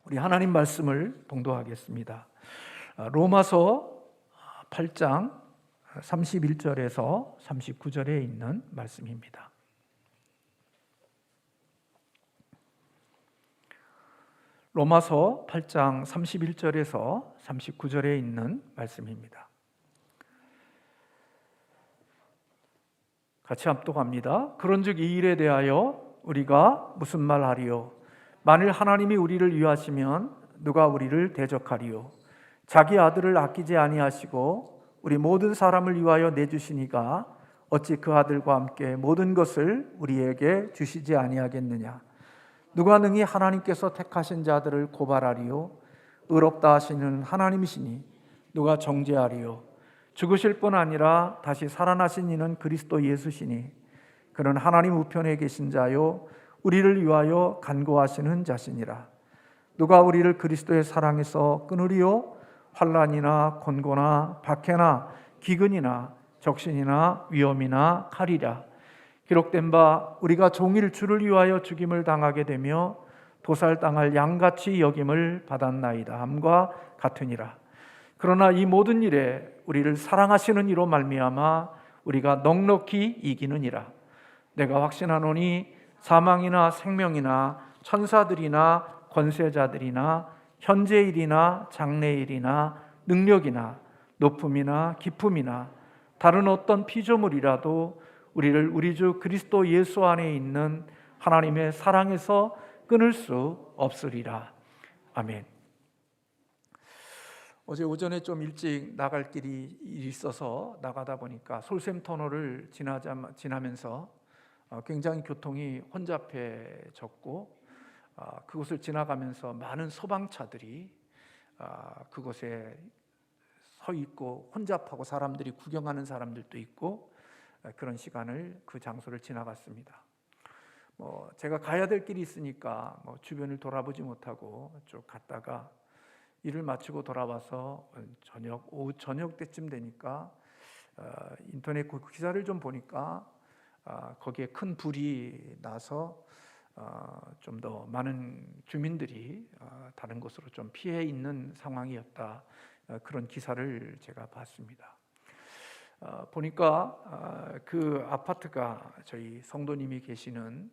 우리 하나님 말씀을 봉독하겠습니다. 로마서 8장 31절에서 39절에 있는 말씀입니다. 로마서 8장 31절에서 39절에 있는 말씀입니다. 같이 합독합니다. 그런즉 이 일에 대하여 우리가 무슨 말하리요? 만일 하나님이 우리를 위하시면 누가 우리를 대적하리요? 자기 아들을 아끼지 아니하시고 우리 모든 사람을 위하여 내주시니가 어찌 그 아들과 함께 모든 것을 우리에게 주시지 아니하겠느냐? 누가 능히 하나님께서 택하신 자들을 고발하리요? 의롭다 하시는 하나님이시니 누가 정죄하리요? 죽으실 뿐 아니라 다시 살아나신 이는 그리스도 예수시니 그는 하나님 우편에 계신 자요 우리를 위하여 간구하시는 자시니라. 누가 우리를 그리스도의 사랑에서 끊으리요? 환난이나 곤고나 박해나 기근이나 적신이나 위험이나 칼이라. 기록된 바 우리가 종일 주를 위하여 죽임을 당하게 되며 도살당할 양같이 여김을 받았나이다 함과 같으니라. 그러나 이 모든 일에 우리를 사랑하시는 이로 말미암아 우리가 넉넉히 이기느니라. 내가 확신하노니 사망이나 생명이나 천사들이나 권세자들이나 현재일이나 장래일이나 능력이나 높음이나 깊음이나 다른 어떤 피조물이라도 우리를 우리 주 그리스도 예수 안에 있는 하나님의 사랑에서 끊을 수 없으리라. 아멘. 어제 오전에 좀 일찍 나갈 길이 있어서 나가다 보니까 솔샘터널을 지나면서 굉장히 교통이 혼잡해졌고 그곳을 지나가면서 많은 소방차들이 그곳에 서 있고 혼잡하고 사람들이 구경하는 사람들도 있고 그런 시간을 그 장소를 지나갔습니다. 제가 가야 될 길이 있으니까 주변을 돌아보지 못하고 쭉 갔다가 일을 마치고 돌아와서 오후 저녁 때쯤 되니까 인터넷 기사를 좀 보니까 거기에 큰 불이 나서 좀 더 많은 주민들이 다른 곳으로 좀 피해 있는 상황이었다. 그런 기사를 제가 봤습니다. 보니까 그 아파트가 저희 성도님이 계시는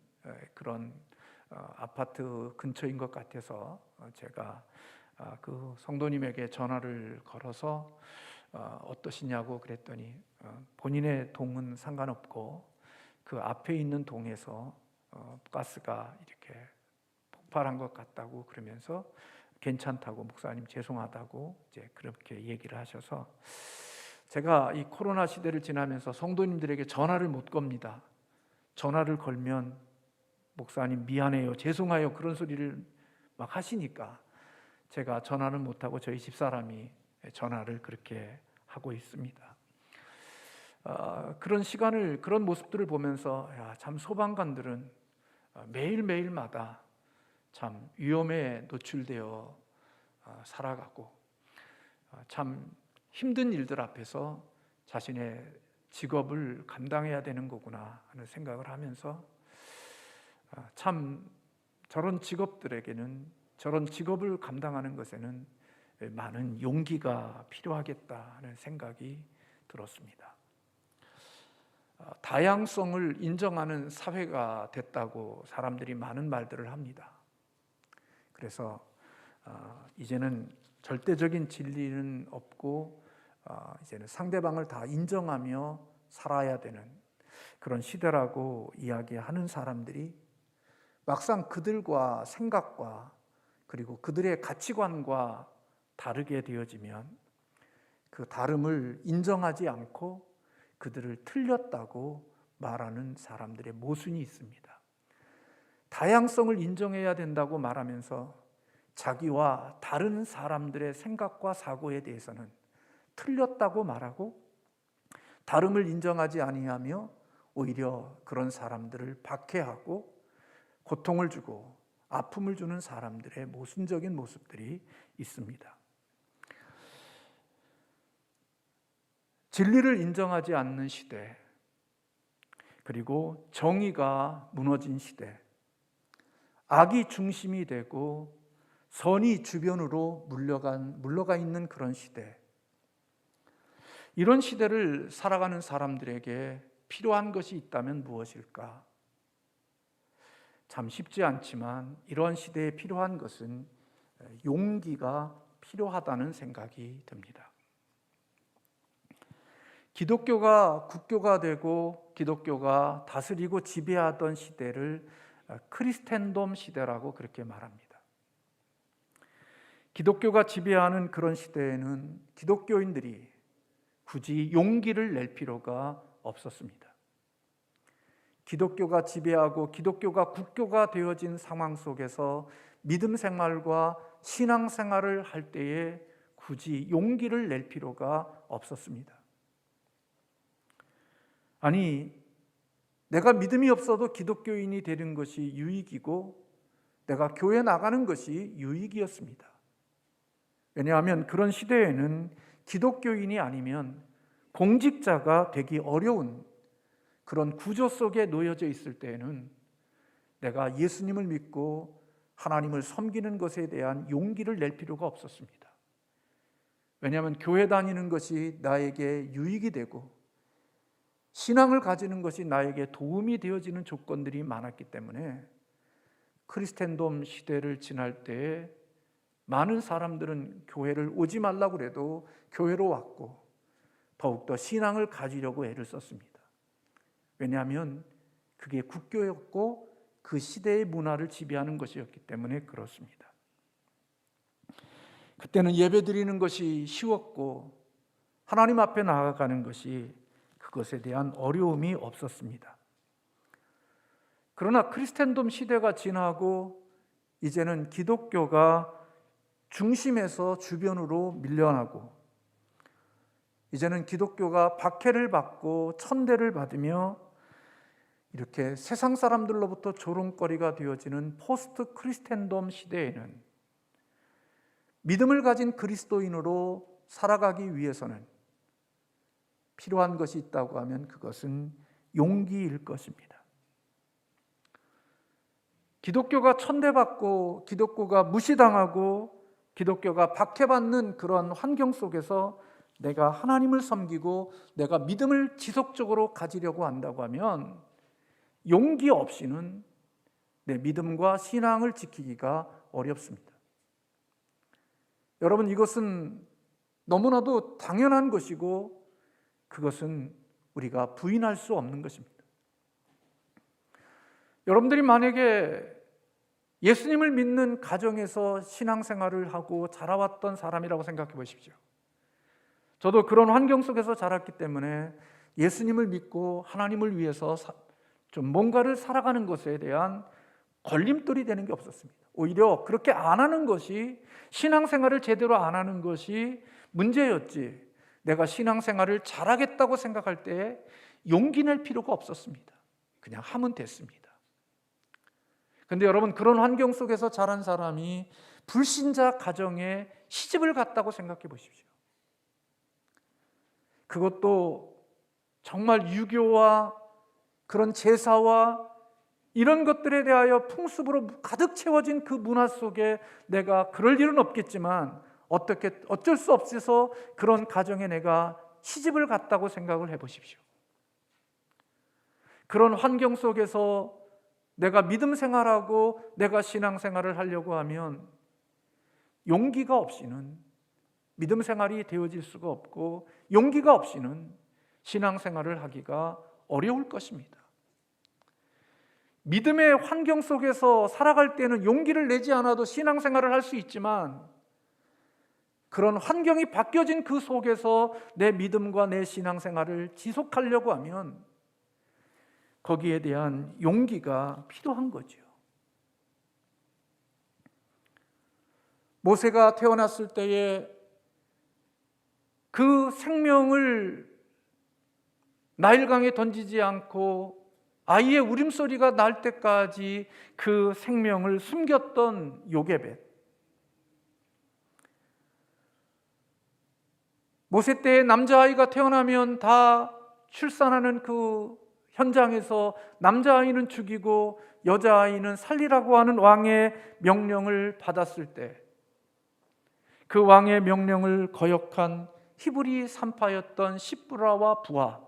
그런 아파트 근처인 것 같아서 제가 그 성도님에게 전화를 걸어서 어떠시냐고 그랬더니 본인의 동은 상관없고 그 앞에 있는 동에서 가스가 이렇게 폭발한 것 같다고 그러면서 괜찮다고 목사님 죄송하다고 이제 그렇게 얘기를 하셔서 제가 이 코로나 시대를 지나면서 성도님들에게 전화를 못 겁니다. 전화를 걸면 목사님 미안해요, 죄송해요 그런 소리를 막 하시니까 제가 전화는 못하고 저희 집사람이 전화를 그렇게 하고 있습니다. 그런 시간을 그런 모습들을 보면서 참 소방관들은 매일매일마다 참 위험에 노출되어 살아가고 참 힘든 일들 앞에서 자신의 직업을 감당해야 되는 거구나 하는 생각을 하면서 참 저런 직업들에게는 저런 직업을 감당하는 것에는 많은 용기가 필요하겠다 하는 생각이 들었습니다. 다양성을 인정하는 사회가 됐다고 사람들이 많은 말들을 합니다. 그래서 이제는 절대적인 진리는 없고 이제는 상대방을 다 인정하며 살아야 되는 그런 시대라고 이야기하는 사람들이 막상 그들과 생각과 그리고 그들의 가치관과 다르게 되어지면 그 다름을 인정하지 않고 그들을 틀렸다고 말하는 사람들의 모순이 있습니다. 다양성을 인정해야 된다고 말하면서 자기와 다른 사람들의 생각과 사고에 대해서는 틀렸다고 말하고 다름을 인정하지 아니하며 오히려 그런 사람들을 박해하고 고통을 주고 아픔을 주는 사람들의 모순적인 모습들이 있습니다. 진리를 인정하지 않는 시대, 그리고 정의가 무너진 시대, 악이 중심이 되고 선이 주변으로 물러가 있는 그런 시대, 이런 시대를 살아가는 사람들에게 필요한 것이 있다면 무엇일까? 참 쉽지 않지만 이러한 시대에 필요한 것은 용기가 필요하다는 생각이 듭니다. 기독교가 국교가 되고 기독교가 다스리고 지배하던 시대를 크리스텐돔 시대라고 그렇게 말합니다. 기독교가 지배하는 그런 시대에는 기독교인들이 굳이 용기를 낼 필요가 없었습니다. 기독교가 지배하고 기독교가 국교가 되어진 상황 속에서 믿음 생활과 신앙 생활을 할 때에 굳이 용기를 낼 필요가 없었습니다. 아니, 내가 믿음이 없어도 기독교인이 되는 것이 유익이고 내가 교회 나가는 것이 유익이었습니다. 왜냐하면 그런 시대에는 기독교인이 아니면 공직자가 되기 어려운 그런 구조 속에 놓여져 있을 때에는 내가 예수님을 믿고 하나님을 섬기는 것에 대한 용기를 낼 필요가 없었습니다. 왜냐하면 교회 다니는 것이 나에게 유익이 되고 신앙을 가지는 것이 나에게 도움이 되어지는 조건들이 많았기 때문에 크리스텐돔 시대를 지날 때에 많은 사람들은 교회를 오지 말라고 해도 교회로 왔고 더욱더 신앙을 가지려고 애를 썼습니다. 왜냐하면 그게 국교였고 그 시대의 문화를 지배하는 것이었기 때문에 그렇습니다. 그때는 예배드리는 것이 쉬웠고 하나님 앞에 나아가는 것이 그것에 대한 어려움이 없었습니다. 그러나 크리스텐돔 시대가 지나고 이제는 기독교가 중심에서 주변으로 밀려나고 이제는 기독교가 박해를 받고 천대를 받으며 이렇게 세상 사람들로부터 조롱거리가 되어지는 포스트 크리스텐돔 시대에는 믿음을 가진 그리스도인으로 살아가기 위해서는 필요한 것이 있다고 하면 그것은 용기일 것입니다. 기독교가 천대받고 기독교가 무시당하고 기독교가 박해받는 그런 환경 속에서 내가 하나님을 섬기고 내가 믿음을 지속적으로 가지려고 한다고 하면 용기 없이는 내 믿음과 신앙을 지키기가 어렵습니다. 여러분, 이것은 너무나도 당연한 것이고 그것은 우리가 부인할 수 없는 것입니다. 여러분들이 만약에 예수님을 믿는 가정에서 신앙생활을 하고 자라왔던 사람이라고 생각해 보십시오. 저도 그런 환경 속에서 자랐기 때문에 예수님을 믿고 하나님을 위해서 좀 뭔가를 살아가는 것에 대한 걸림돌이 되는 게 없었습니다. 오히려 그렇게 안 하는 것이, 신앙생활을 제대로 안 하는 것이 문제였지, 내가 신앙생활을 잘하겠다고 생각할 때 용기 낼 필요가 없었습니다. 그냥 하면 됐습니다. 그런데 여러분, 그런 환경 속에서 자란 사람이 불신자 가정에 시집을 갔다고 생각해 보십시오. 그것도 정말 유교와 그런 제사와 이런 것들에 대하여 풍습으로 가득 채워진 그 문화 속에 내가 그럴 일은 없겠지만 어쩔 수 없어서 그런 가정에 내가 시집을 갔다고 생각을 해보십시오. 그런 환경 속에서 내가 믿음 생활하고 내가 신앙 생활을 하려고 하면 용기가 없이는 믿음 생활이 되어질 수가 없고 용기가 없이는 신앙 생활을 하기가 어려울 것입니다. 믿음의 환경 속에서 살아갈 때는 용기를 내지 않아도 신앙 생활을 할 수 있지만 그런 환경이 바뀌어진 그 속에서 내 믿음과 내 신앙 생활을 지속하려고 하면 거기에 대한 용기가 필요한 거죠. 모세가 태어났을 때에 그 생명을 나일강에 던지지 않고 아이의 울음소리가 날 때까지 그 생명을 숨겼던 요게벳, 모세 때에 남자아이가 태어나면 다 출산하는 그 현장에서 남자아이는 죽이고 여자아이는 살리라고 하는 왕의 명령을 받았을 때 그 왕의 명령을 거역한 히브리 산파였던 시브라와 부하,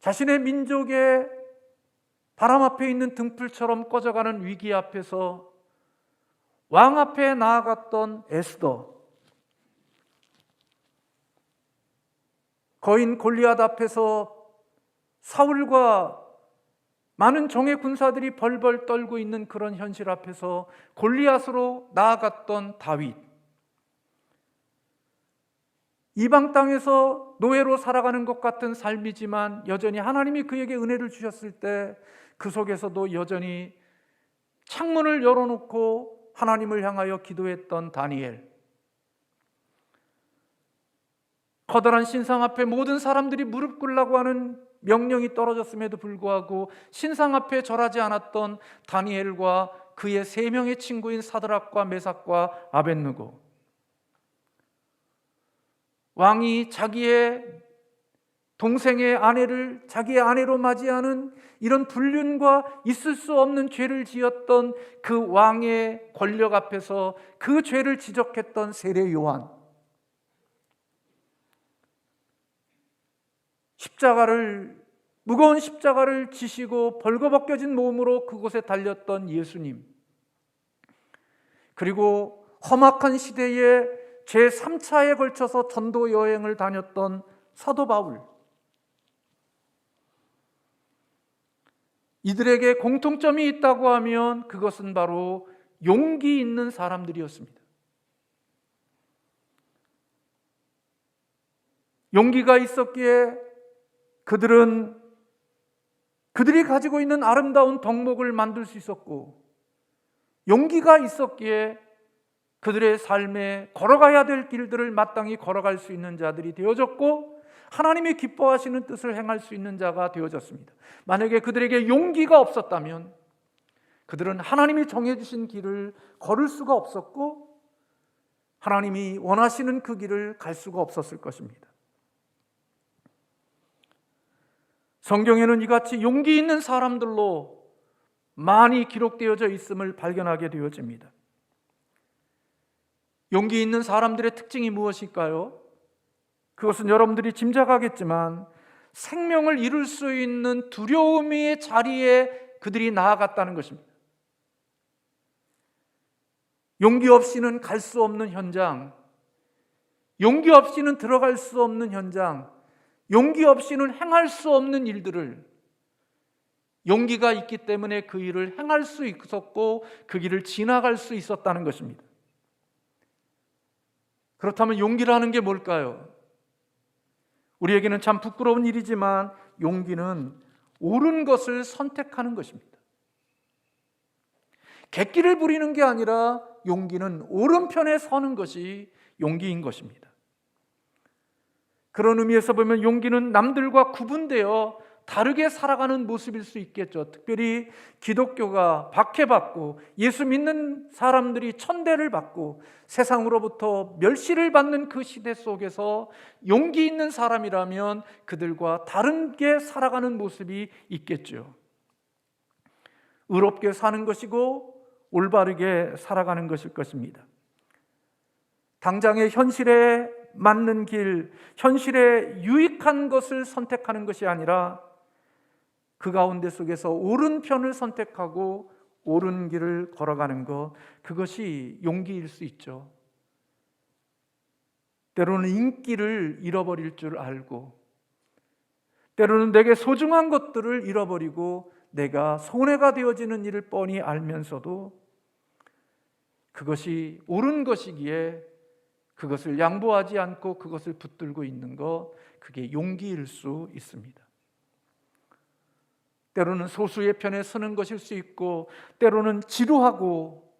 자신의 민족의 바람 앞에 있는 등불처럼 꺼져가는 위기 앞에서 왕 앞에 나아갔던 에스더, 거인 골리앗 앞에서 사울과 많은 종의 군사들이 벌벌 떨고 있는 그런 현실 앞에서 골리앗으로 나아갔던 다윗, 이방 땅에서 노예로 살아가는 것 같은 삶이지만 여전히 하나님이 그에게 은혜를 주셨을 때 그 속에서도 여전히 창문을 열어놓고 하나님을 향하여 기도했던 다니엘, 커다란 신상 앞에 모든 사람들이 무릎 꿇으라고 하는 명령이 떨어졌음에도 불구하고 신상 앞에 절하지 않았던 다니엘과 그의 3명의 친구인 사드락과 메삭과 아벳느고, 왕이 자기의 동생의 아내를 자기의 아내로 맞이하는 이런 불륜과 있을 수 없는 죄를 지었던 그 왕의 권력 앞에서 그 죄를 지적했던 세례 요한, 무거운 십자가를 지시고 벌거벗겨진 몸으로 그곳에 달렸던 예수님, 그리고 험악한 시대에 제3차에 걸쳐서 전도 여행을 다녔던 사도 바울, 이들에게 공통점이 있다고 하면 그것은 바로 용기 있는 사람들이었습니다. 용기가 있었기에 그들이 가지고 있는 아름다운 덕목을 만들 수 있었고, 용기가 있었기에 그들의 삶에 걸어가야 될 길들을 마땅히 걸어갈 수 있는 자들이 되어졌고, 하나님이 기뻐하시는 뜻을 행할 수 있는 자가 되어졌습니다. 만약에 그들에게 용기가 없었다면 그들은 하나님이 정해주신 길을 걸을 수가 없었고 하나님이 원하시는 그 길을 갈 수가 없었을 것입니다. 성경에는 이같이 용기 있는 사람들로 많이 기록되어져 있음을 발견하게 되어집니다. 용기 있는 사람들의 특징이 무엇일까요? 그것은 여러분들이 짐작하겠지만 생명을 잃을 수 있는 두려움의 자리에 그들이 나아갔다는 것입니다. 용기 없이는 갈 수 없는 현장, 용기 없이는 들어갈 수 없는 현장, 용기 없이는 행할 수 없는 일들을 용기가 있기 때문에 그 일을 행할 수 있었고 그 길을 지나갈 수 있었다는 것입니다. 그렇다면 용기라는 게 뭘까요? 우리에게는 참 부끄러운 일이지만 용기는 옳은 것을 선택하는 것입니다. 객기를 부리는 게 아니라 용기는 옳은 편에 서는 것이 용기인 것입니다. 그런 의미에서 보면 용기는 남들과 구분되어 다르게 살아가는 모습일 수 있겠죠. 특별히 기독교가 박해받고 예수 믿는 사람들이 천대를 받고 세상으로부터 멸시를 받는 그 시대 속에서 용기 있는 사람이라면 그들과 다르게 살아가는 모습이 있겠죠. 의롭게 사는 것이고 올바르게 살아가는 것일 것입니다. 당장의 현실에 맞는 길, 현실에 유익한 것을 선택하는 것이 아니라 그 가운데 속에서 옳은 편을 선택하고 옳은 길을 걸어가는 것, 그것이 용기일 수 있죠. 때로는 인기를 잃어버릴 줄 알고, 때로는 내게 소중한 것들을 잃어버리고 내가 손해가 되어지는 일을 뻔히 알면서도 그것이 옳은 것이기에 그것을 양보하지 않고 그것을 붙들고 있는 것, 그게 용기일 수 있습니다. 때로는 소수의 편에 서는 것일 수 있고 때로는 지루하고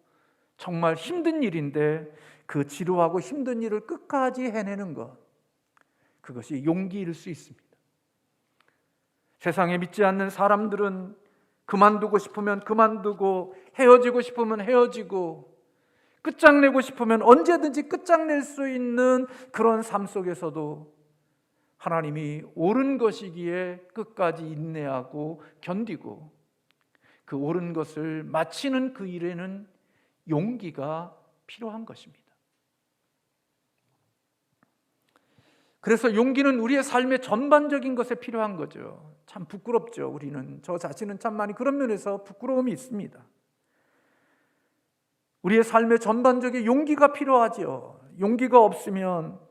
정말 힘든 일인데 그 지루하고 힘든 일을 끝까지 해내는 것, 그것이 용기일 수 있습니다. 세상에 믿지 않는 사람들은 그만두고 싶으면 그만두고 헤어지고 싶으면 헤어지고 끝장내고 싶으면 언제든지 끝장낼 수 있는 그런 삶 속에서도 하나님이 옳은 것이기에 끝까지 인내하고 견디고 그 옳은 것을 마치는 그 일에는 용기가 필요한 것입니다. 그래서 용기는 우리의 삶의 전반적인 것에 필요한 거죠. 참 부끄럽죠. 우리는, 저 자신은 참 많이 그런 면에서 부끄러움이 있습니다. 우리의 삶의 전반적인 용기가 필요하지요. 용기가 없으면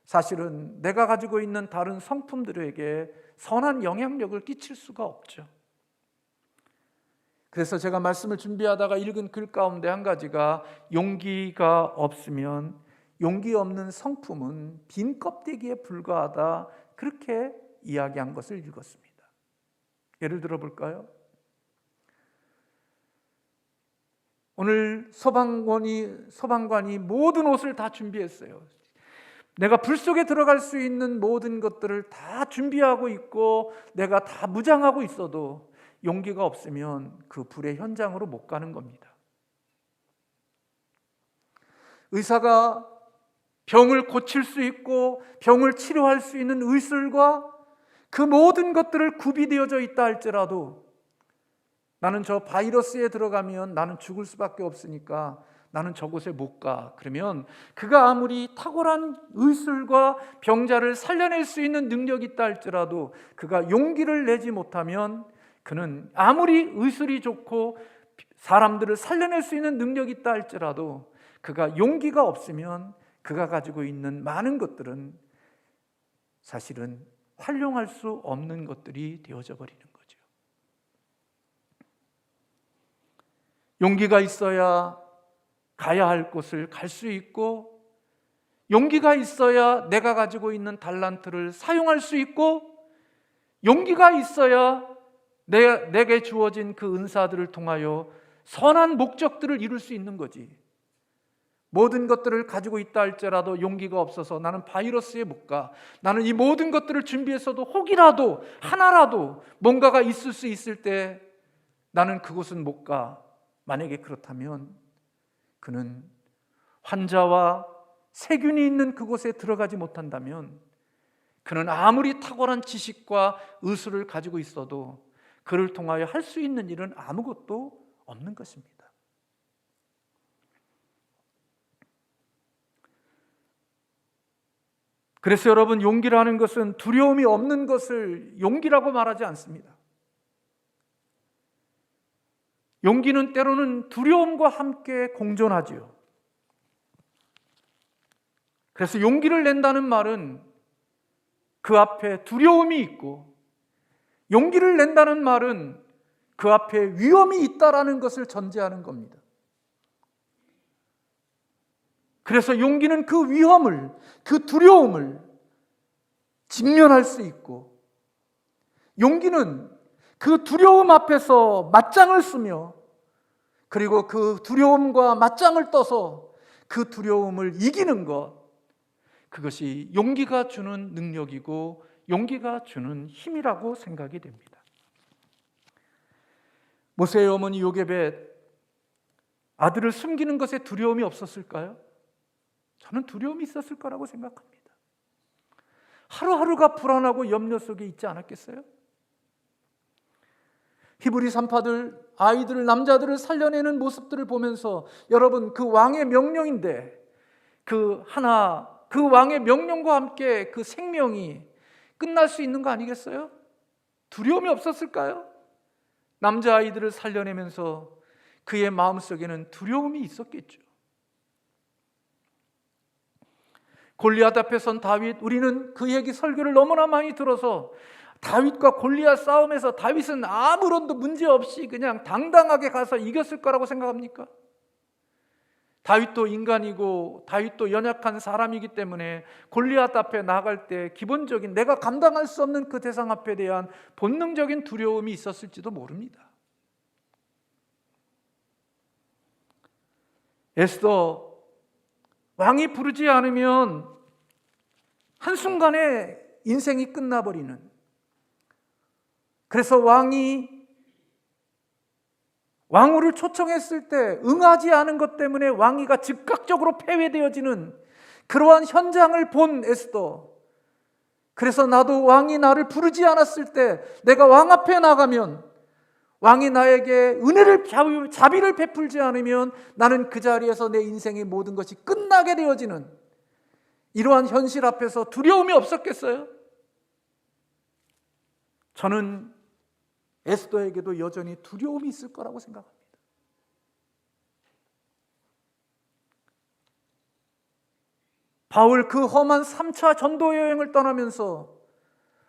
사실은 내가 가지고 있는 다른 성품들에게 선한 영향력을 끼칠 수가 없죠. 그래서 제가 말씀을 준비하다가 읽은 글 가운데 한 가지가 용기가 없으면 용기 없는 성품은 빈 껍데기에 불과하다, 그렇게 이야기한 것을 읽었습니다. 예를 들어 볼까요? 오늘 소방관이 모든 옷을 다 준비했어요. 내가 불 속에 들어갈 수 있는 모든 것들을 다 준비하고 있고 내가 다 무장하고 있어도 용기가 없으면 그 불의 현장으로 못 가는 겁니다. 의사가 병을 고칠 수 있고 병을 치료할 수 있는 의술과 그 모든 것들을 구비되어져 있다 할지라도 나는 저 바이러스에 들어가면 나는 죽을 수밖에 없으니까 나는 저곳에 못 가. 그러면 그가 아무리 탁월한 의술과 병자를 살려낼 수 있는 능력이 있다 할지라도 그가 용기를 내지 못하면 그는 아무리 의술이 좋고 사람들을 살려낼 수 있는 능력이 있다 할지라도 그가 용기가 없으면 그가 가지고 있는 많은 것들은 사실은 활용할 수 없는 것들이 되어져 버리는 거죠. 용기가 있어야 가야 할 곳을 갈 수 있고, 용기가 있어야 내가 가지고 있는 달란트를 사용할 수 있고, 용기가 있어야 내게 주어진 그 은사들을 통하여 선한 목적들을 이룰 수 있는 거지. 모든 것들을 가지고 있다 할지라도 용기가 없어서 나는 바이러스에 못 가. 나는 이 모든 것들을 준비했어도 혹이라도 하나라도 뭔가가 있을 수 있을 때 나는 그곳은 못 가. 만약에 그렇다면 그는 환자와 세균이 있는 그곳에 들어가지 못한다면 그는 아무리 탁월한 지식과 의술을 가지고 있어도 그를 통하여 할 수 있는 일은 아무것도 없는 것입니다. 그래서 여러분, 용기라는 것은 두려움이 없는 것을 용기라고 말하지 않습니다. 용기는 때로는 두려움과 함께 공존하지요. 그래서 용기를 낸다는 말은 그 앞에 두려움이 있고, 용기를 낸다는 말은 그 앞에 위험이 있다라는 것을 전제하는 겁니다. 그래서 용기는 그 위험을, 그 두려움을 직면할 수 있고, 용기는 그 두려움 앞에서 맞짱을 쓰며, 그리고 그 두려움과 맞짱을 떠서 그 두려움을 이기는 것, 그것이 용기가 주는 능력이고 용기가 주는 힘이라고 생각이 됩니다. 모세의 어머니 요게벳, 아들을 숨기는 것에 두려움이 없었을까요? 저는 두려움이 있었을 거라고 생각합니다. 하루하루가 불안하고 염려 속에 있지 않았겠어요? 히브리 산파들, 아이들, 남자들을 살려내는 모습들을 보면서 여러분, 그 왕의 명령인데 그 왕의 명령과 함께 그 생명이 끝날 수 있는 거 아니겠어요? 두려움이 없었을까요? 남자아이들을 살려내면서 그의 마음속에는 두려움이 있었겠죠. 골리앗 앞에 선 다윗, 우리는 그 얘기 설교를 너무나 많이 들어서 다윗과 골리앗 싸움에서 다윗은 아무런도 문제 없이 그냥 당당하게 가서 이겼을 거라고 생각합니까? 다윗도 인간이고 다윗도 연약한 사람이기 때문에 골리앗 앞에 나갈 때 기본적인 내가 감당할 수 없는 그 대상 앞에 대한 본능적인 두려움이 있었을지도 모릅니다. 에스더, 왕이 부르지 않으면 한순간에 인생이 끝나버리는, 그래서 왕후를 초청했을 때 응하지 않은 것 때문에 왕위가 즉각적으로 폐회되어지는 그러한 현장을 본 에스더, 그래서 나도 왕이 나를 부르지 않았을 때 내가 왕 앞에 나가면 왕이 나에게 자비를 베풀지 않으면 나는 그 자리에서 내 인생의 모든 것이 끝나게 되어지는 이러한 현실 앞에서 두려움이 없었겠어요? 저는 에스더에게도 여전히 두려움이 있을 거라고 생각합니다. 바울 그 험한 3차 전도 여행을 떠나면서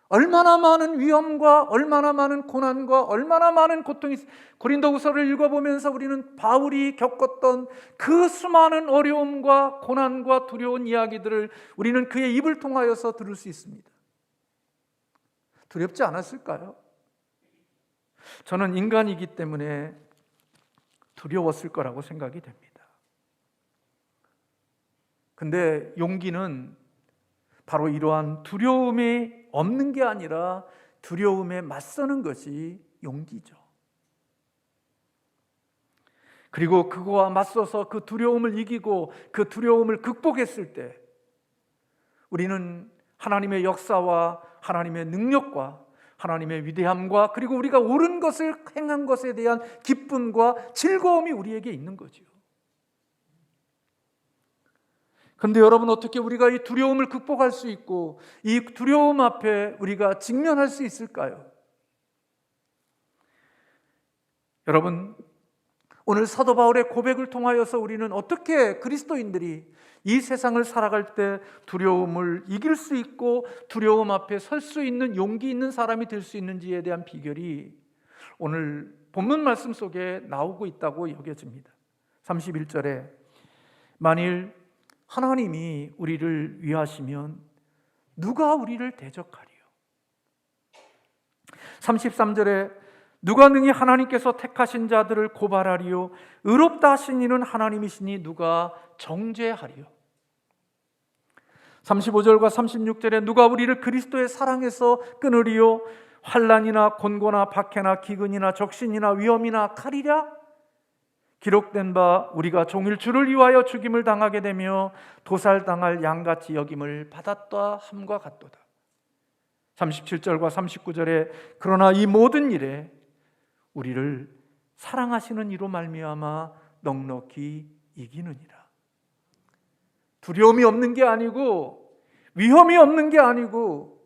얼마나 많은 위험과 얼마나 많은 고난과 얼마나 많은 고통이, 고린도후서를 읽어보면서 우리는 바울이 겪었던 그 수많은 어려움과 고난과 두려운 이야기들을 우리는 그의 입을 통하여서 들을 수 있습니다. 두렵지 않았을까요? 저는 인간이기 때문에 두려웠을 거라고 생각이 됩니다. 근데 용기는 바로 이러한 두려움이 없는 게 아니라 두려움에 맞서는 것이 용기죠. 그리고 그거와 맞서서 그 두려움을 이기고 그 두려움을 극복했을 때 우리는 하나님의 역사와 하나님의 능력과 하나님의 위대함과 그리고 우리가 옳은 것을 행한 것에 대한 기쁨과 즐거움이 우리에게 있는 거죠. 그런데 여러분, 어떻게 우리가 이 두려움을 극복할 수 있고 이 두려움 앞에 우리가 직면할 수 있을까요? 여러분, 오늘 사도 바울의 고백을 통하여서 우리는 어떻게 그리스도인들이 이 세상을 살아갈 때 두려움을 이길 수 있고 두려움 앞에 설 수 있는 용기 있는 사람이 될 수 있는지에 대한 비결이 오늘 본문 말씀 속에 나오고 있다고 여겨집니다. 31절에 만일 하나님이 우리를 위하시면 누가 우리를 대적하리요? 33절에 누가 능히 하나님께서 택하신 자들을 고발하리요? 의롭다 하신 이는 하나님이시니 누가 정죄하리요? 35절과 36절에 누가 우리를 그리스도의 사랑에서 끊으리요? 환난이나 곤고나 박해나 기근이나 적신이나 위험이나 칼이랴? 기록된 바 우리가 종일 주를 위하여 죽임을 당하게 되며 도살당할 양같이 여김을 받았다 함과 같도다. 37절과 39절에 그러나 이 모든 일에 우리를 사랑하시는 이로 말미암아 넉넉히 이기느니라. 두려움이 없는 게 아니고 위험이 없는 게 아니고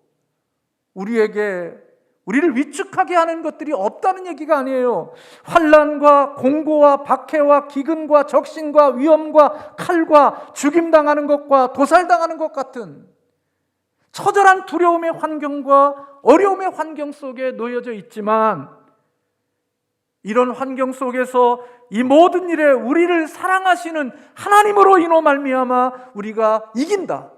우리를 위축하게 하는 것들이 없다는 얘기가 아니에요. 환난과 공고와 박해와 기근과 적신과 위험과 칼과 죽임당하는 것과 도살당하는 것 같은 처절한 두려움의 환경과 어려움의 환경 속에 놓여져 있지만 이런 환경 속에서 이 모든 일에 우리를 사랑하시는 하나님으로 인호 말미암아 우리가 이긴다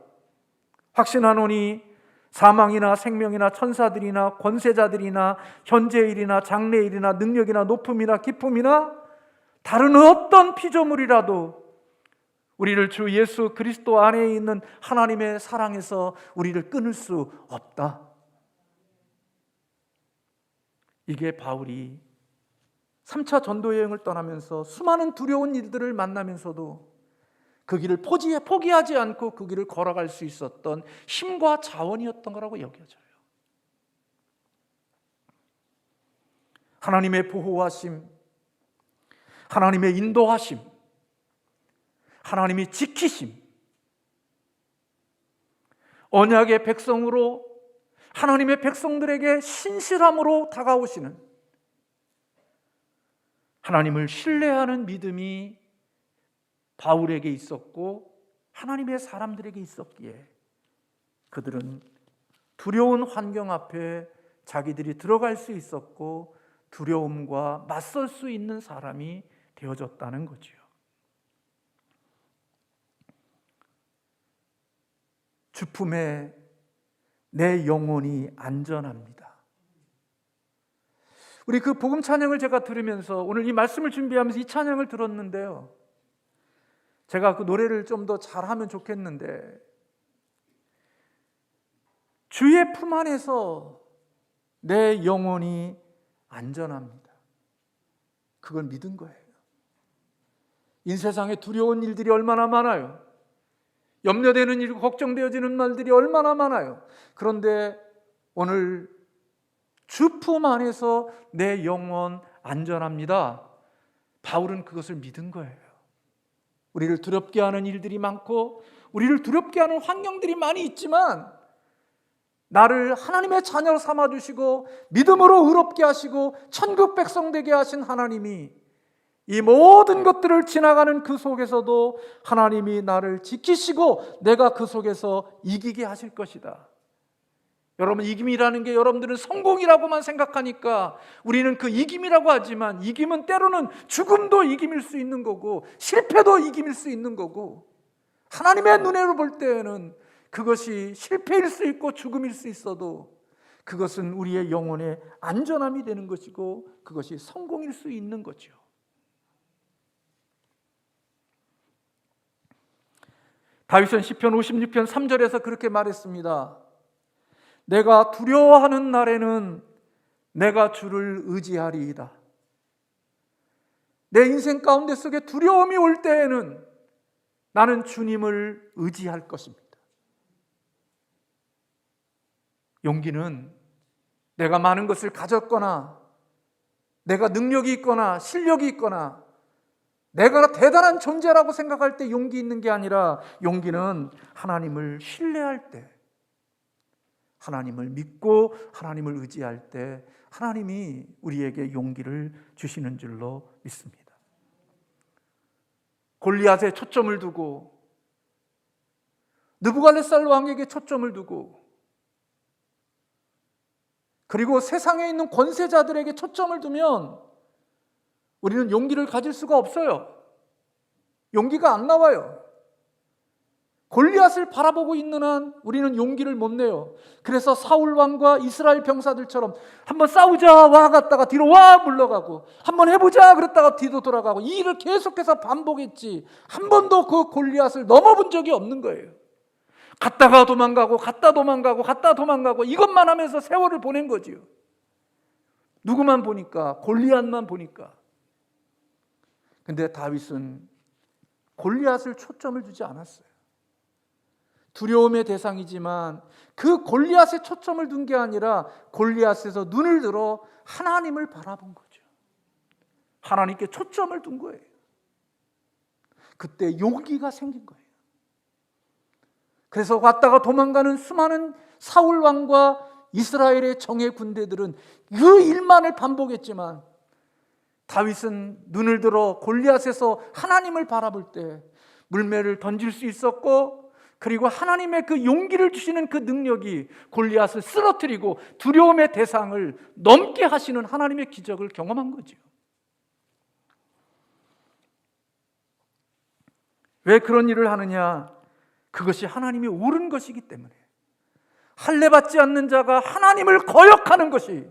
확신하노니 사망이나 생명이나 천사들이나 권세자들이나 현재일이나 장래일이나 능력이나 높음이나 기쁨이나 다른 어떤 피조물이라도 우리를 주 예수 그리스도 안에 있는 하나님의 사랑에서 우리를 끊을 수 없다. 이게 바울이 3차 전도 여행을 떠나면서 수많은 두려운 일들을 만나면서도 그 길을 포기하지 않고 그 길을 걸어갈 수 있었던 힘과 자원이었던 거라고 여겨져요. 하나님의 보호하심, 하나님의 인도하심, 하나님의 지키심, 언약의 백성으로 하나님의 백성들에게 신실함으로 다가오시는 하나님을 신뢰하는 믿음이 바울에게 있었고 하나님의 사람들에게 있었기에 그들은 두려운 환경 앞에 자기들이 들어갈 수 있었고 두려움과 맞설 수 있는 사람이 되어졌다는 거죠. 주품에 내 영혼이 안전합니다. 우리 그 복음 찬양을 제가 들으면서 오늘 이 말씀을 준비하면서 이 찬양을 들었는데요, 제가 그 노래를 좀 더 잘하면 좋겠는데 주의 품 안에서 내 영혼이 안전합니다. 그걸 믿은 거예요. 이 세상에 두려운 일들이 얼마나 많아요. 염려되는 일, 걱정되어지는 말들이 얼마나 많아요. 그런데 오늘 주 품 안에서 내 영혼 안전합니다. 바울은 그것을 믿은 거예요. 우리를 두렵게 하는 일들이 많고 우리를 두렵게 하는 환경들이 많이 있지만 나를 하나님의 자녀로 삼아주시고 믿음으로 의롭게 하시고 천국 백성 되게 하신 하나님이 이 모든 것들을 지나가는 그 속에서도 하나님이 나를 지키시고 내가 그 속에서 이기게 하실 것이다. 여러분, 이김이라는 게 여러분들은 성공이라고만 생각하니까 우리는 그 이김이라고 하지만 이김은 때로는 죽음도 이김일 수 있는 거고 실패도 이김일 수 있는 거고 하나님의 눈으로 볼 때에는 그것이 실패일 수 있고 죽음일 수 있어도 그것은 우리의 영혼의 안전함이 되는 것이고 그것이 성공일 수 있는 거죠. 다윗은 시편 56편 3절에서 그렇게 말했습니다. 내가 두려워하는 날에는 내가 주를 의지하리이다. 내 인생 가운데 속에 두려움이 올 때에는 나는 주님을 의지할 것입니다. 용기는 내가 많은 것을 가졌거나 내가 능력이 있거나 실력이 있거나 내가 대단한 존재라고 생각할 때 용기 있는 게 아니라 용기는 하나님을 신뢰할 때, 하나님을 믿고 하나님을 의지할 때 하나님이 우리에게 용기를 주시는 줄로 믿습니다. 골리앗에 초점을 두고 느부갓네살 왕에게 초점을 두고 그리고 세상에 있는 권세자들에게 초점을 두면 우리는 용기를 가질 수가 없어요. 용기가 안 나와요. 골리앗을 바라보고 있는 한 우리는 용기를 못 내요. 그래서 사울 왕과 이스라엘 병사들처럼 한번 싸우자 와 갔다가 뒤로 와 물러가고 한번 해보자 그랬다가 뒤로 돌아가고 이 일을 계속해서 반복했지 한 번도 그 골리앗을 넘어본 적이 없는 거예요. 갔다가 도망가고 갔다 도망가고 갔다 도망가고 이것만 하면서 세월을 보낸 거지요. 누구만 보니까? 골리앗만 보니까. 근데 다윗은 골리앗을 초점을 두지 않았어요. 두려움의 대상이지만 그 골리앗에 초점을 둔 게 아니라 골리앗에서 눈을 들어 하나님을 바라본 거죠. 하나님께 초점을 둔 거예요. 그때 용기가 생긴 거예요. 그래서 왔다가 도망가는 수많은 사울 왕과 이스라엘의 정예 군대들은 그 일만을 반복했지만 다윗은 눈을 들어 골리앗에서 하나님을 바라볼 때 물매를 던질 수 있었고 그리고 하나님의 그 용기를 주시는 그 능력이 골리앗을 쓰러뜨리고 두려움의 대상을 넘게 하시는 하나님의 기적을 경험한 거죠. 왜 그런 일을 하느냐? 그것이 하나님이 옳은 것이기 때문에. 할례받지 않는 자가 하나님을 거역하는 것이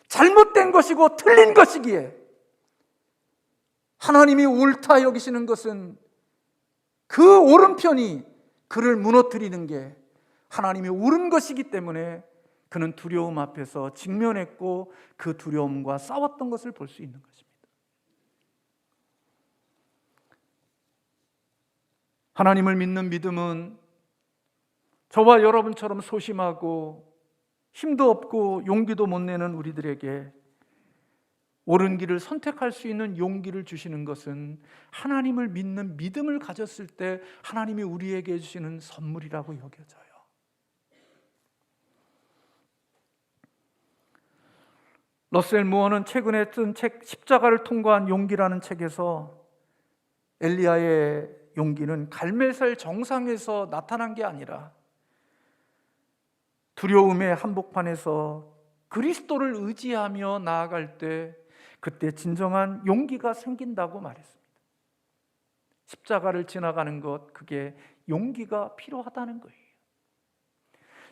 잘못된 것이고 틀린 것이기에 하나님이 옳다 여기시는 것은 그 오른편이 그를 무너뜨리는 게 하나님이 옳은 것이기 때문에 그는 두려움 앞에서 직면했고 그 두려움과 싸웠던 것을 볼 수 있는 것입니다. 하나님을 믿는 믿음은 저와 여러분처럼 소심하고 힘도 없고 용기도 못 내는 우리들에게 옳은 길을 선택할 수 있는 용기를 주시는 것은 하나님을 믿는 믿음을 가졌을 때 하나님이 우리에게 주시는 선물이라고 여겨져요. 러셀 무어는 최근에 쓴 책 십자가를 통과한 용기라는 책에서 엘리야의 용기는 갈멜살 정상에서 나타난 게 아니라 두려움의 한복판에서 그리스도를 의지하며 나아갈 때 그때 진정한 용기가 생긴다고 말했습니다. 십자가를 지나가는 것, 그게 용기가 필요하다는 거예요.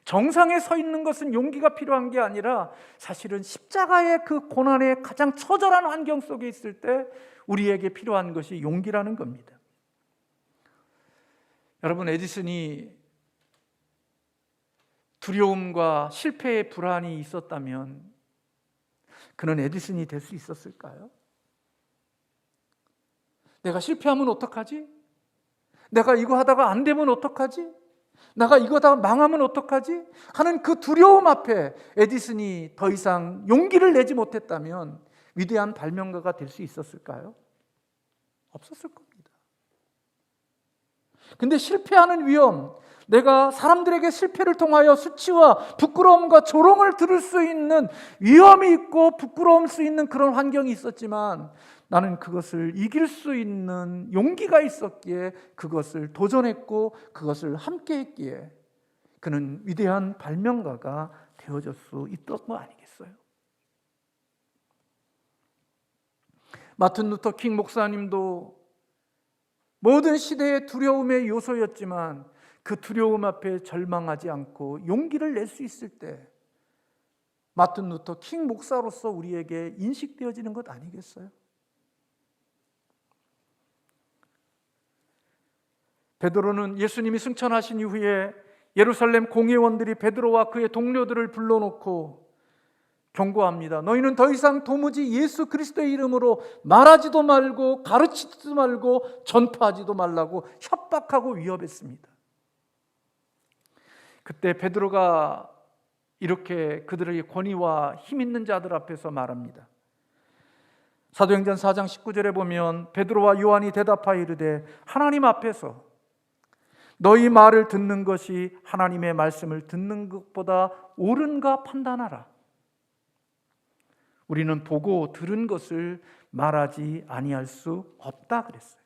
정상에 서 있는 것은 용기가 필요한 게 아니라 사실은 십자가의 그 고난의 가장 처절한 환경 속에 있을 때 우리에게 필요한 것이 용기라는 겁니다. 여러분, 에디슨이 두려움과 실패의 불안이 있었다면 그는 에디슨이 될 수 있었을까요? 내가 실패하면 어떡하지? 내가 이거 하다가 안 되면 어떡하지? 내가 이거 하다가 망하면 어떡하지? 하는 그 두려움 앞에 에디슨이 더 이상 용기를 내지 못했다면 위대한 발명가가 될 수 있었을까요? 없었을 겁니다. 근데 실패하는 위험, 내가 사람들에게 실패를 통하여 수치와 부끄러움과 조롱을 들을 수 있는 위험이 있고 부끄러울 수 있는 그런 환경이 있었지만 나는 그것을 이길 수 있는 용기가 있었기에 그것을 도전했고 그것을 함께 했기에 그는 위대한 발명가가 되어질 수 있던 거 아니겠어요? 마틴 루터 킹 목사님도 모든 시대의 두려움의 요소였지만 그 두려움 앞에 절망하지 않고 용기를 낼 수 있을 때 마틴 루터 킹 목사로서 우리에게 인식되어지는 것 아니겠어요? 베드로는 예수님이 승천하신 이후에 예루살렘 공회원들이 베드로와 그의 동료들을 불러놓고 경고합니다. 너희는 더 이상 도무지 예수 그리스도의 이름으로 말하지도 말고 가르치지도 말고 전파하지도 말라고 협박하고 위협했습니다. 그때 베드로가 이렇게 그들의 권위와 힘 있는 자들 앞에서 말합니다. 사도행전 4장 19절에 보면 베드로와 요한이 대답하여 이르되 하나님 앞에서 너희 말을 듣는 것이 하나님의 말씀을 듣는 것보다 옳은가 판단하라. 우리는 보고 들은 것을 말하지 아니할 수 없다 그랬어요.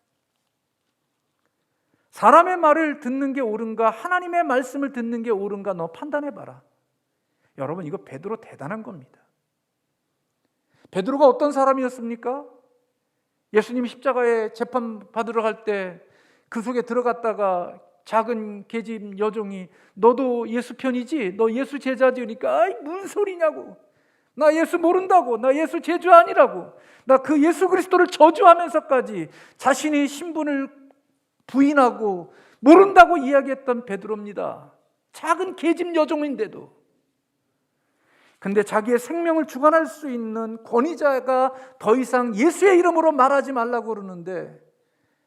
사람의 말을 듣는 게 옳은가 하나님의 말씀을 듣는 게 옳은가 너 판단해봐라. 여러분 이거 베드로 대단한 겁니다. 베드로가 어떤 사람이었습니까? 예수님 십자가에 재판 받으러 갈 때 그 속에 들어갔다가 작은 계집 여종이 너도 예수 편이지? 너 예수 제자지? 그러니까 아이 무슨 소리냐고. 나 예수 모른다고. 나 예수 제자 아니라고. 나 그 예수 그리스도를 저주하면서까지 자신의 신분을 부인하고 모른다고 이야기했던 베드로입니다. 작은 계집 여종인데도. 근데 자기의 생명을 주관할 수 있는 권위자가 더 이상 예수의 이름으로 말하지 말라고 그러는데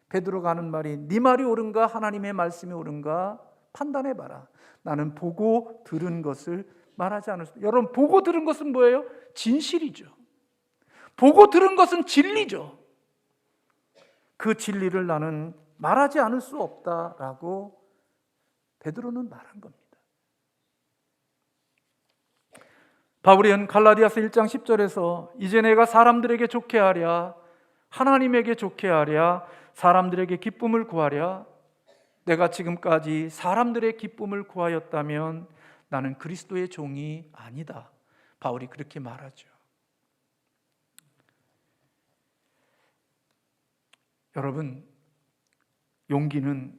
베드로가 하는 말이 네 말이 옳은가 하나님의 말씀이 옳은가 판단해봐라. 나는 보고 들은 것을 말하지 않을 수. 여러분 보고 들은 것은 뭐예요? 진실이죠. 보고 들은 것은 진리죠. 그 진리를 나는 말하지 않을 수 없다라고 베드로는 말한 겁니다. 바울은 갈라디아서 1장 10절에서 이제 내가 사람들에게 좋게 하랴 하나님에게 좋게 하랴 사람들에게 기쁨을 구하랴 내가 지금까지 사람들의 기쁨을 구하였다면 나는 그리스도의 종이 아니다. 바울이 그렇게 말하죠. 여러분 용기는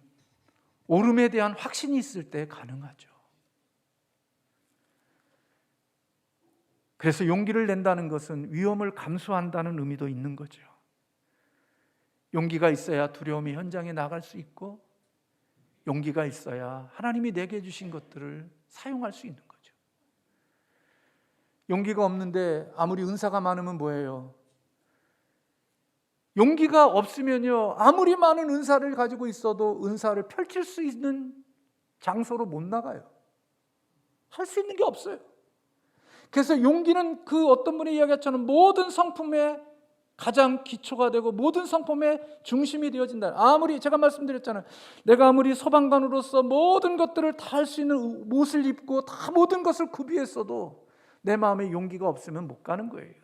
옳음에 대한 확신이 있을 때 가능하죠. 그래서 용기를 낸다는 것은 위험을 감수한다는 의미도 있는 거죠. 용기가 있어야 두려움이 현장에 나갈 수 있고 용기가 있어야 하나님이 내게 주신 것들을 사용할 수 있는 거죠. 용기가 없는데 아무리 은사가 많으면 뭐예요? 용기가 없으면요 아무리 많은 은사를 가지고 있어도 은사를 펼칠 수 있는 장소로 못 나가요. 할 수 있는 게 없어요. 그래서 용기는 그 어떤 분이 이야기했잖아요. 모든 성품의 가장 기초가 되고 모든 성품의 중심이 되어진다. 아무리 제가 말씀드렸잖아요. 내가 아무리 소방관으로서 모든 것들을 다 할 수 있는 옷을 입고 다 모든 것을 구비했어도 내 마음에 용기가 없으면 못 가는 거예요.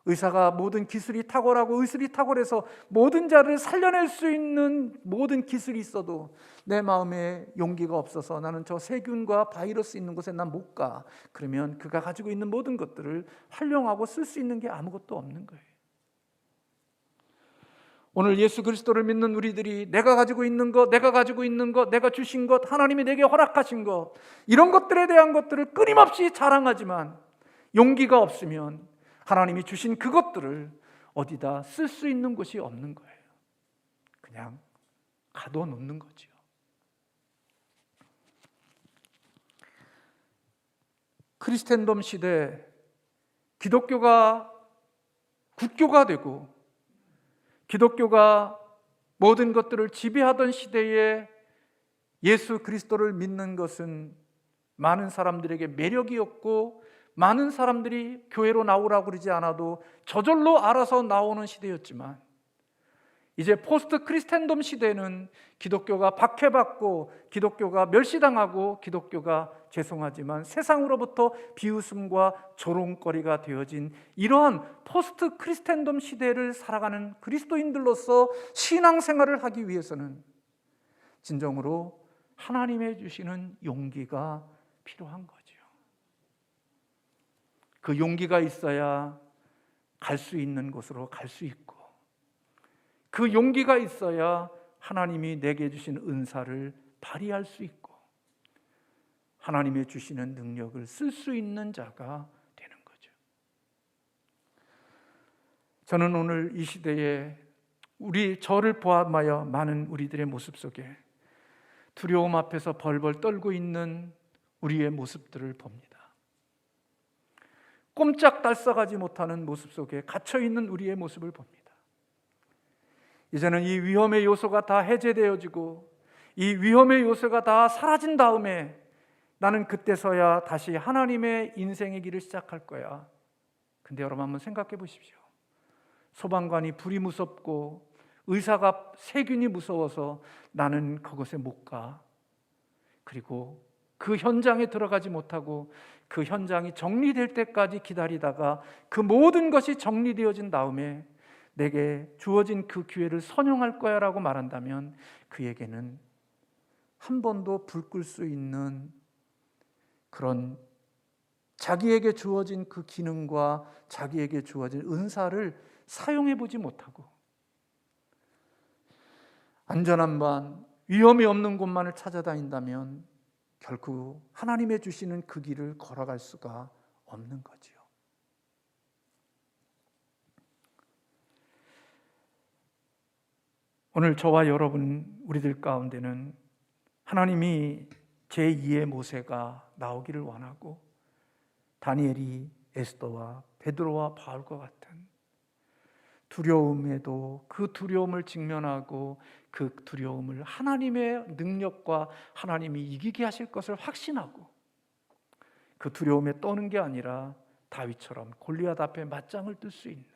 의사가 모든 기술이 탁월하고 의술이 탁월해서 모든 자를 살려낼 수 있는 모든 기술이 있어도 내 마음에 용기가 없어서 나는 저 세균과 바이러스 있는 곳에 난 못 가. 그러면 그가 가지고 있는 모든 것들을 활용하고 쓸 수 있는 게 아무것도 없는 거예요. 오늘 예수 그리스도를 믿는 우리들이 내가 가지고 있는 것, 내가 가지고 있는 것, 내가 주신 것, 하나님이 내게 허락하신 것 이런 것들에 대한 것들을 끊임없이 자랑하지만 용기가 없으면 하나님이 주신 그것들을 어디다 쓸 수 있는 곳이 없는 거예요. 그냥 가둬놓는 거죠. 크리스텐덤 시대 기독교가 국교가 되고 기독교가 모든 것들을 지배하던 시대에 예수 그리스도를 믿는 것은 많은 사람들에게 매력이었고 많은 사람들이 교회로 나오라고 그러지 않아도 저절로 알아서 나오는 시대였지만, 이제 포스트 크리스텐덤 시대는 기독교가 박해받고 기독교가 멸시당하고 기독교가 죄송하지만 세상으로부터 비웃음과 조롱거리가 되어진 이러한 포스트 크리스텐덤 시대를 살아가는 그리스도인들로서 신앙생활을 하기 위해서는 진정으로 하나님의 주시는 용기가 필요한 거죠. 그 용기가 있어야 갈 수 있는 곳으로 갈 수 있고, 그 용기가 있어야 하나님이 내게 주신 은사를 발휘할 수 있고 하나님의 주시는 능력을 쓸 수 있는 자가 되는 거죠. 저는 오늘 이 시대에 저를 포함하여 많은 우리들의 모습 속에 두려움 앞에서 벌벌 떨고 있는 우리의 모습들을 봅니다. 꼼짝달싹하지 못하는 모습 속에 갇혀있는 우리의 모습을 봅니다. 이제는 이 위험의 요소가 다 해제되어지고 이 위험의 요소가 다 사라진 다음에 나는 그때서야 다시 하나님의 인생의 길을 시작할 거야. 근데 여러분 한번 생각해 보십시오. 소방관이 불이 무섭고 의사가 세균이 무서워서 나는 그곳에 못 가. 그리고 그 현장에 들어가지 못하고 그 현장이 정리될 때까지 기다리다가 그 모든 것이 정리되어진 다음에 내게 주어진 그 기회를 선용할 거야 라고 말한다면 그에게는 한 번도 불 끌 수 있는 그런 자기에게 주어진 그 기능과 자기에게 주어진 은사를 사용해 보지 못하고 안전한 반, 위험이 없는 곳만을 찾아다닌다면 결국 하나님의 주시는 그 길을 걸어갈 수가 없는 거지요. 오늘 저와 여러분 우리들 가운데는 하나님이 제2의 모세가 나오기를 원하고 다니엘이 에스더와 베드로와 바울과 같은 두려움에도 그 두려움을 직면하고 그 두려움을 하나님의 능력과 하나님이 이기게 하실 것을 확신하고 그 두려움에 떠는 게 아니라 다윗처럼 골리앗 앞에 맞짱을 뜰 수 있는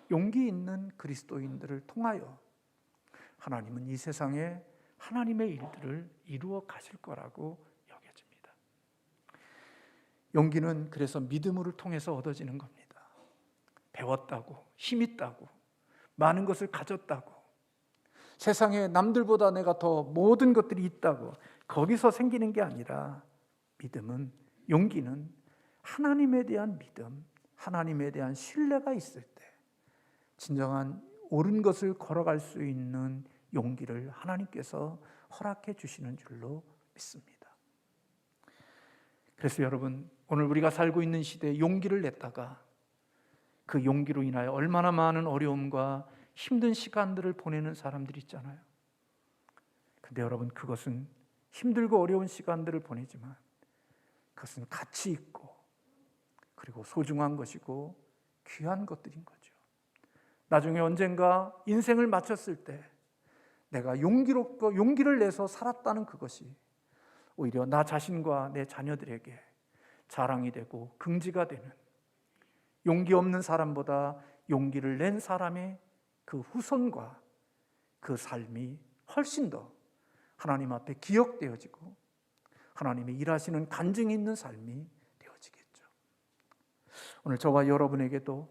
용기 있는 그리스도인들을 통하여 하나님은 이 세상에 하나님의 일들을 이루어 가실 거라고 여겨집니다. 용기는 그래서 믿음을 통해서 얻어지는 겁니다. 배웠다고, 힘 있다고, 많은 것을 가졌다고, 세상에 남들보다 내가 더 모든 것들이 있다고 거기서 생기는 게 아니라 믿음은, 용기는 하나님에 대한 믿음, 하나님에 대한 신뢰가 있을 때 진정한 옳은 것을 걸어갈 수 있는 용기를 하나님께서 허락해 주시는 줄로 믿습니다. 그래서 여러분 오늘 우리가 살고 있는 시대에 용기를 냈다가 그 용기로 인하여 얼마나 많은 어려움과 힘든 시간들을 보내는 사람들이 있잖아요. 근데 여러분 그것은 힘들고 어려운 시간들을 보내지만 그것은 가치 있고 그리고 소중한 것이고 귀한 것들인 거죠. 나중에 언젠가 인생을 마쳤을 때 내가 용기를 내서 살았다는 그것이 오히려 나 자신과 내 자녀들에게 자랑이 되고 긍지가 되는, 용기 없는 사람보다 용기를 낸 사람의 그 후손과 그 삶이 훨씬 더 하나님 앞에 기억되어지고 하나님의 일하시는 간증이 있는 삶이 되어지겠죠. 오늘 저와 여러분에게도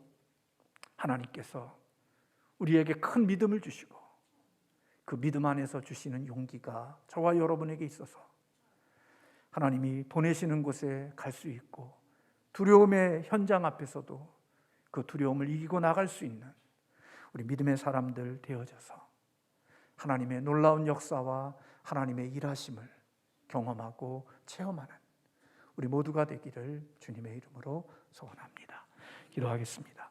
하나님께서 우리에게 큰 믿음을 주시고 그 믿음 안에서 주시는 용기가 저와 여러분에게 있어서 하나님이 보내시는 곳에 갈 수 있고 두려움의 현장 앞에서도 그 두려움을 이기고 나갈 수 있는 우리 믿음의 사람들 되어져서 하나님의 놀라운 역사와 하나님의 일하심을 경험하고 체험하는 우리 모두가 되기를 주님의 이름으로 소원합니다. 기도하겠습니다.